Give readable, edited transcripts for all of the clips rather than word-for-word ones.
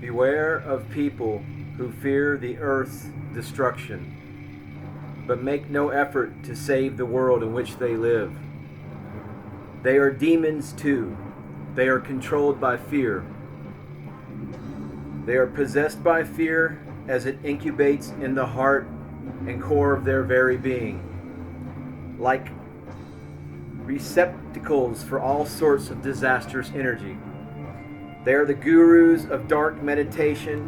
Beware of people who fear the earth's destruction, but make no effort to save the world in which they live. They are demons too. They are controlled by fear. They are possessed by fear as it incubates in the heart and core of their very being, like receptacles for all sorts of disastrous energy. They are the gurus of dark meditation,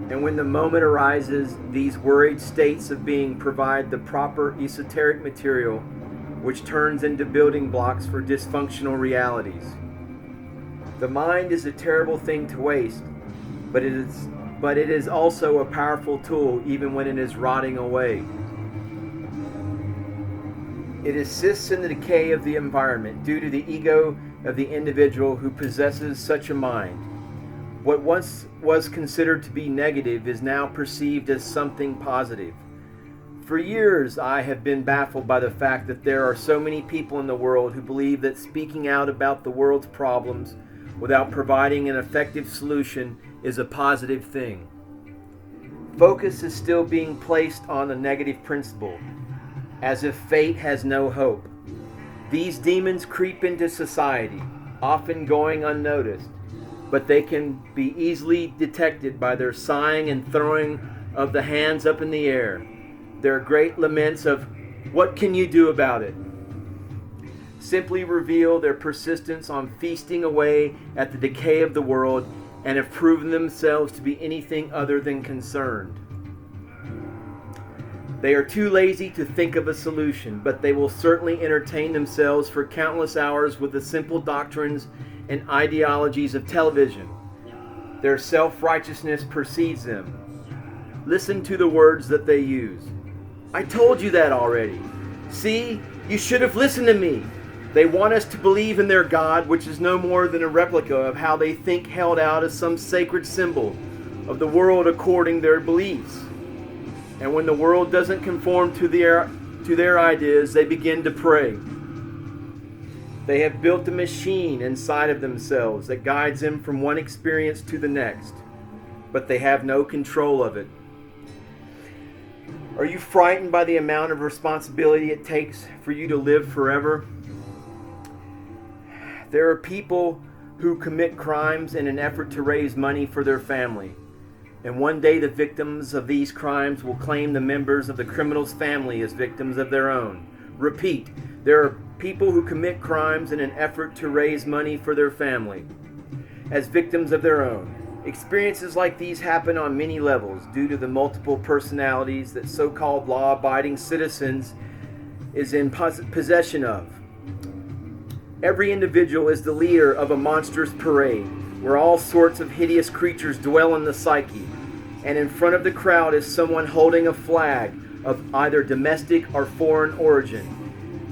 and when the moment arises, these worried states of being provide the proper esoteric material which turns into building blocks for dysfunctional realities. The mind is a terrible thing to waste, but it is also a powerful tool even when it is rotting away. It assists in the decay of the environment due to the ego of the individual who possesses such a mind. What once was considered to be negative is now perceived as something positive. For years, I have been baffled by the fact that there are so many people in the world who believe that speaking out about the world's problems without providing an effective solution is a positive thing. Focus is still being placed on the negative principle, as if fate has no hope. These demons creep into society, often going unnoticed, but they can be easily detected by their sighing and throwing of the hands up in the air. Their great laments of, "What can you do about it?" simply reveal their persistence on feasting away at the decay of the world and have proven themselves to be anything other than concerned. They are too lazy to think of a solution, but they will certainly entertain themselves for countless hours with the simple doctrines and ideologies of television. Their self-righteousness precedes them. Listen to the words that they use. "I told you that already. See, you should have listened to me." They want us to believe in their God, which is no more than a replica of how they think held out as some sacred symbol of the world according to their beliefs. And when the world doesn't conform to their ideas, they begin to pray. They have built a machine inside of themselves that guides them from one experience to the next, but they have no control of it. Are you frightened by the amount of responsibility it takes for you to live forever? There are people who commit crimes in an effort to raise money for their family. And one day the victims of these crimes will claim the members of the criminal's family as victims of their own. Repeat, there are people who commit crimes in an effort to raise money for their family as victims of their own. Experiences like these happen on many levels due to the multiple personalities that so-called law-abiding citizens is in possession of. Every individual is the leader of a monstrous parade where all sorts of hideous creatures dwell in the psyche, and in front of the crowd is someone holding a flag of either domestic or foreign origin.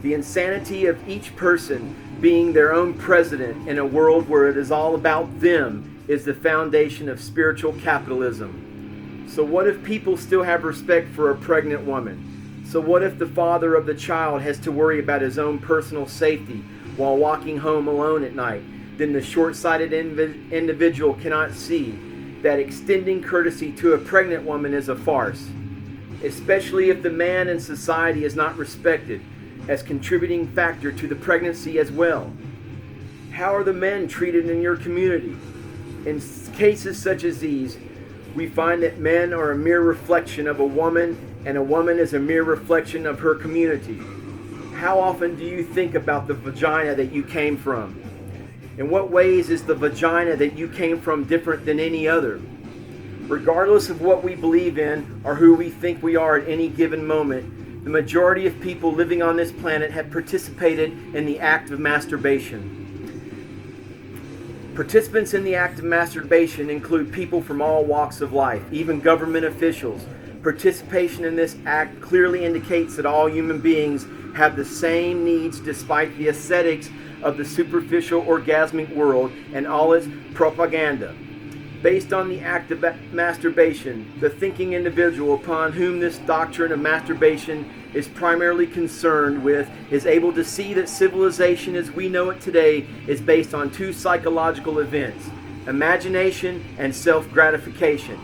The insanity of each person being their own president in a world where it is all about them is the foundation of spiritual capitalism. So what if people still have respect for a pregnant woman? So what if the father of the child has to worry about his own personal safety while walking home alone at night? Then the short-sighted individual cannot see that extending courtesy to a pregnant woman is a farce, especially if the man in society is not respected as contributing factor to the pregnancy as well. How are the men treated in your community? In cases such as these, we find that men are a mere reflection of a woman, and a woman is a mere reflection of her community. How often do you think about the vagina that you came from? In what ways is the vagina that you came from different than any other? Regardless of what we believe in or who we think we are at any given moment, the majority of people living on this planet have participated in the act of masturbation. Participants in the act of masturbation include people from all walks of life, even government officials. Participation in this act clearly indicates that all human beings have the same needs despite the aesthetics of the superficial orgasmic world and all its propaganda. Based on the act of masturbation, the thinking individual upon whom this doctrine of masturbation is primarily concerned with is able to see that civilization as we know it today is based on two psychological events: imagination, and self-gratification.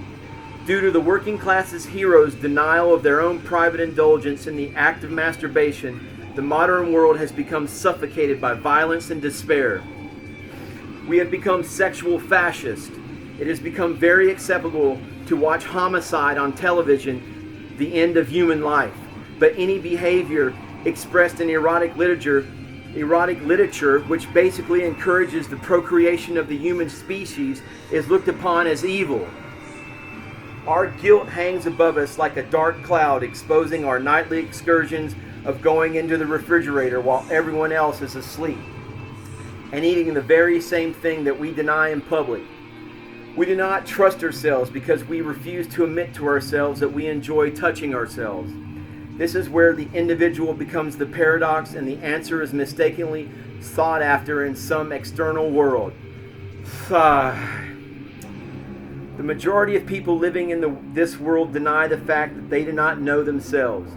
Due to the working class's heroes' denial of their own private indulgence in the act of masturbation, the modern world has become suffocated by violence and despair. We have become sexual fascists. It has become very acceptable to watch homicide on television, the end of human life. But any behavior expressed in erotic literature, which basically encourages the procreation of the human species, is looked upon as evil. Our guilt hangs above us like a dark cloud, exposing our nightly excursions of going into the refrigerator while everyone else is asleep and eating the very same thing that we deny in public. We do not trust ourselves because we refuse to admit to ourselves that we enjoy touching ourselves. This is where the individual becomes the paradox and the answer is mistakenly sought after in some external world. The majority of people living in this world deny the fact that they do not know themselves.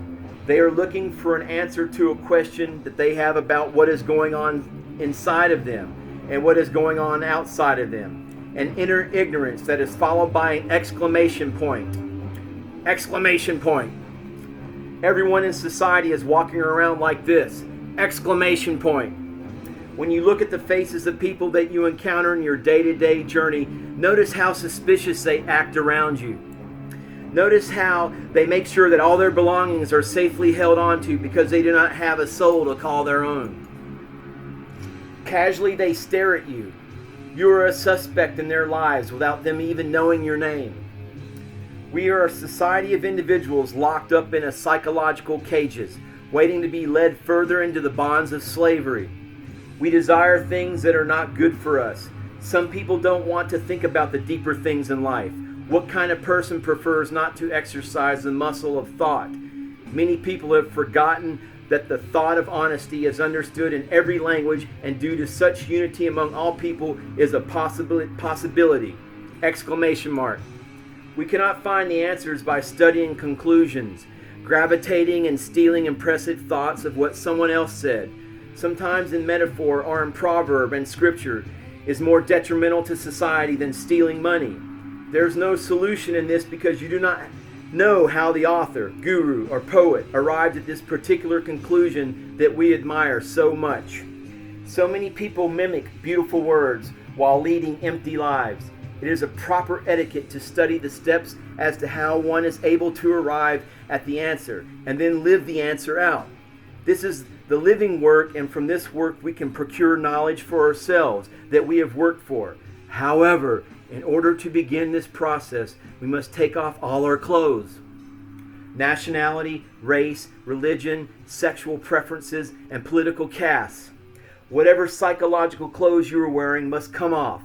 They are looking for an answer to a question that they have about what is going on inside of them and what is going on outside of them. An inner ignorance that is followed by an exclamation point. Exclamation point. Everyone in society is walking around like this. Exclamation point. When you look at the faces of people that you encounter in your day-to-day journey, notice how suspicious they act around you. Notice how they make sure that all their belongings are safely held onto because they do not have a soul to call their own. Casually they stare at you. You are a suspect in their lives without them even knowing your name. We are a society of individuals locked up in psychological cages, waiting to be led further into the bonds of slavery. We desire things that are not good for us. Some people don't want to think about the deeper things in life. What kind of person prefers not to exercise the muscle of thought? Many people have forgotten that the thought of honesty is understood in every language, and due to such unity among all people is a possibility. Exclamation mark. We cannot find the answers by studying conclusions, gravitating and stealing impressive thoughts of what someone else said. Sometimes in metaphor or in proverb and scripture is more detrimental to society than stealing money. There's no solution in this because you do not know how the author, guru, or poet arrived at this particular conclusion that we admire so much. So many people mimic beautiful words while leading empty lives. It is a proper etiquette to study the steps as to how one is able to arrive at the answer and then live the answer out. This is the living work, and from this work we can procure knowledge for ourselves that we have worked for. However, in order to begin this process, we must take off all our clothes. Nationality, race, religion, sexual preferences, and political castes. Whatever psychological clothes you are wearing must come off.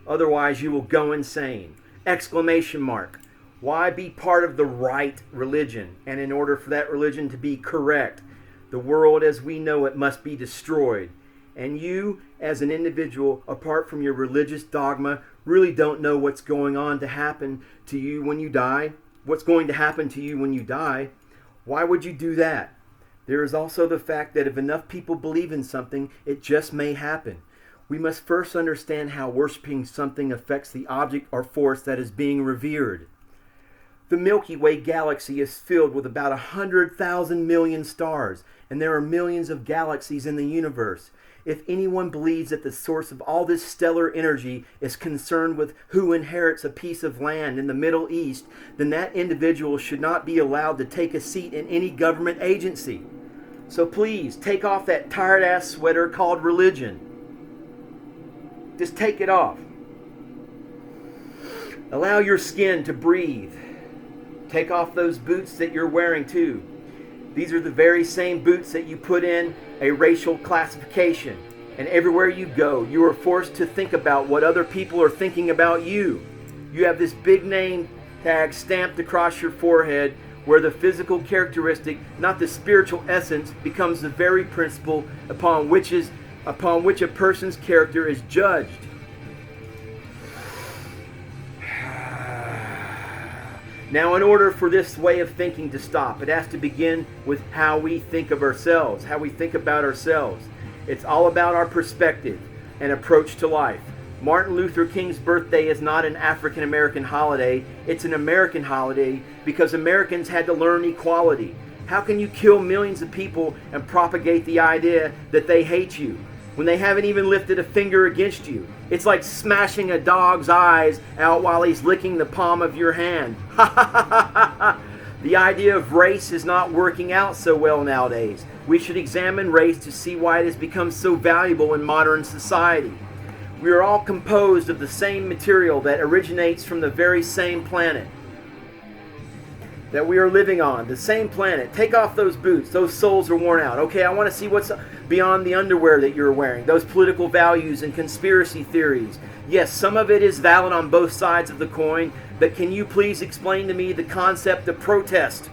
Otherwise you will go insane. Exclamation mark. Why be part of the right religion? And in order for that religion to be correct, the world as we know it must be destroyed. And you, as an individual, apart from your religious dogma, really don't know what's going on to happen to you when you die. What's going to happen to you when you die? Why would you do that? There is also the fact that if enough people believe in something, it just may happen. We must first understand how worshiping something affects the object or force that is being revered. The Milky Way galaxy is filled with about 100,000 million stars, and there are millions of galaxies in the universe. If anyone believes that the source of all this stellar energy is concerned with who inherits a piece of land in the Middle East, then that individual should not be allowed to take a seat in any government agency. So please, take off that tired-ass sweater called religion. Just take it off. Allow your skin to breathe. Take off those boots that you're wearing too. These are the very same boots that you put in a racial classification. And everywhere you go, you are forced to think about what other people are thinking about you. You have this big name tag stamped across your forehead where the physical characteristic, not the spiritual essence, becomes the very principle upon which a person's character is judged. Now, in order for this way of thinking to stop, it has to begin with how we think of ourselves, how we think about ourselves. It's all about our perspective and approach to life. Martin Luther King's birthday is not an African American holiday, it's an American holiday because Americans had to learn equality. How can you kill millions of people and propagate the idea that they hate you when they haven't even lifted a finger against you? It's like smashing a dog's eyes out while he's licking the palm of your hand. The idea of race is not working out so well nowadays. We should examine race to see why it has become so valuable in modern society. We are all composed of the same material that originates from the very same planet that we are living on, the same planet. Take off those boots. Those soles are worn out. Okay, I want to see what's beyond the underwear that you're wearing. Those political values and conspiracy theories. Yes, some of it is valid on both sides of the coin, but can you please explain to me the concept of protest?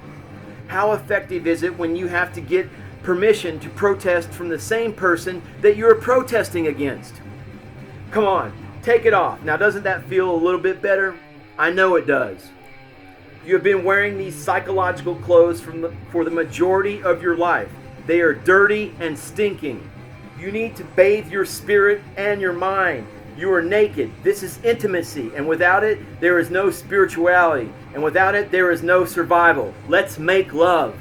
How effective is it when you have to get permission to protest from the same person that you're protesting against? Come on, take it off. Now, doesn't that feel a little bit better? I know it does. You have been wearing these psychological clothes for the majority of your life. They are dirty and stinking. You need to bathe your spirit and your mind. You are naked. This is intimacy, and without it, there is no spirituality, and without it, there is no survival. Let's make love.